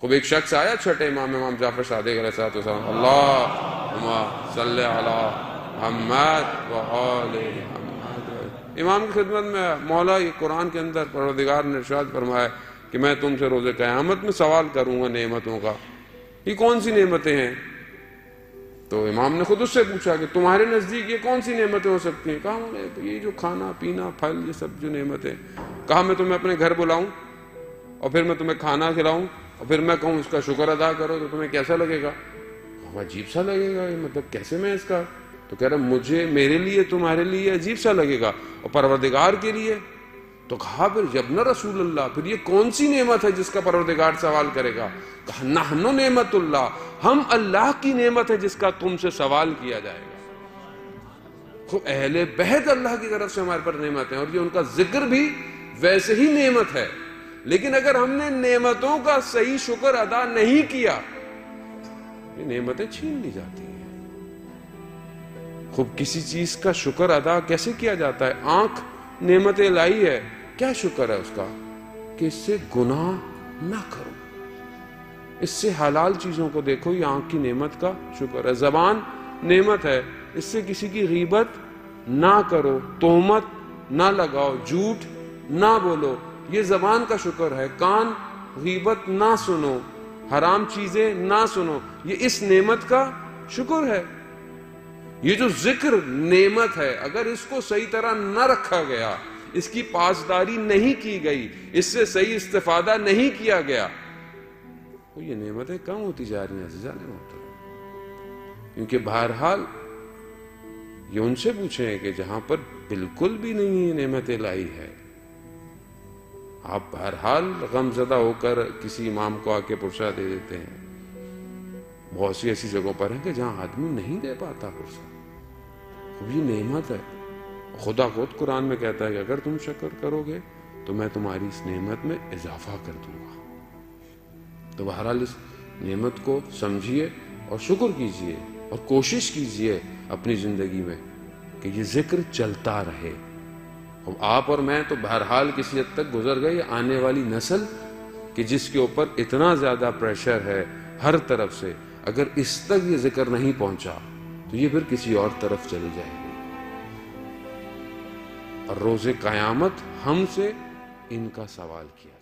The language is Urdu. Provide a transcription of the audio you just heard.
خوب ایک شخص آیا چھٹے امام جعفر صادق علیہ السلام، اللہم صلی علی محمد و آل محمد۔ امام کی خدمت میں مولا یہ قرآن کے اندر پروردگار نے ارشاد فرمایا کہ میں تم سے روز قیامت میں سوال کروں گا نعمتوں کا، یہ کون سی نعمتیں ہیں؟ تو امام نے خود اس سے پوچھا کہ تمہارے نزدیک یہ کون سی نعمتیں ہو سکتی ہیں؟ کہا یہ جو کھانا پینا پھل یہ سب جو نعمتیں۔ کہا میں تمہیں اپنے گھر بلاؤں اور پھر میں تمہیں کھانا کھلاؤں اور پھر میں کہوں اس کا شکر ادا کرو تو تمہیں کیسا لگے گا؟ عجیب سا لگے گا، یہ مطلب کیسے میں اس کا؟ تو کہہ رہا میرے لیے تمہارے لیے عجیب سا لگے گا اور پروردگار کے لیے؟ تو کہا پھر جب نہ رسول اللہ پھر یہ کون سی نعمت ہے جس کا پروردگار سوال کرے گا؟ کہا نحن نعمت اللہ، ہم اللہ کی نعمت ہے جس کا تم سے سوال کیا جائے گا۔ تو اہل بیت اللہ کی طرف سے ہمارے پر نعمت ہے اور یہ ان کا ذکر بھی ویسے ہی نعمت ہے، لیکن اگر ہم نے نعمتوں کا صحیح شکر ادا نہیں کیا یہ نعمتیں چھین لی جاتی ہیں۔ خوب کسی چیز کا شکر ادا کیسے کیا جاتا ہے؟ آنکھ نعمت الہی ہے، کیا شکر ہے اس کا؟ کہ اس سے گناہ نہ کرو، اس سے حلال چیزوں کو دیکھو، یہ آنکھ کی نعمت کا شکر ہے۔ زبان نعمت ہے، اس سے کسی کی غیبت نہ کرو، تہمت نہ لگاؤ، جھوٹ نہ بولو، یہ زبان کا شکر ہے۔ کان غیبت نہ سنو، حرام چیزیں نہ سنو، یہ اس نعمت کا شکر ہے۔ یہ جو ذکر نعمت ہے اگر اس کو صحیح طرح نہ رکھا گیا، اس کی پاسداری نہیں کی گئی، اس سے صحیح استفادہ نہیں کیا گیا، تو یہ نعمتیں کم ہوتی جا رہی ہیں عزیزان محترم۔ کیونکہ بہرحال یہ ان سے پوچھیں کہ جہاں پر بالکل بھی نہیں نعمت الہی ہے، آپ بہرحال غم زدہ ہو کر کسی امام کو آ کے پرسہ دے دیتے ہیں۔ بہت سی ایسی جگہوں پر ہیں کہ جہاں آدمی نہیں دے پاتا پرسہ، یہ نعمت ہے۔ خدا خود قرآن میں کہتا ہے کہ اگر تم شکر کرو گے تو میں تمہاری اس نعمت میں اضافہ کر دوں گا۔ تو بہرحال اس نعمت کو سمجھیے اور شکر کیجیے اور کوشش کیجیے اپنی زندگی میں کہ یہ ذکر چلتا رہے۔ اب آپ اور میں تو بہرحال کسی حد تک گزر گئے، آنے والی نسل کہ جس کے اوپر اتنا زیادہ پریشر ہے ہر طرف سے، اگر اس تک یہ ذکر نہیں پہنچا تو یہ پھر کسی اور طرف چلی جائے گی، اور روز قیامت ہم سے ان کا سوال کیا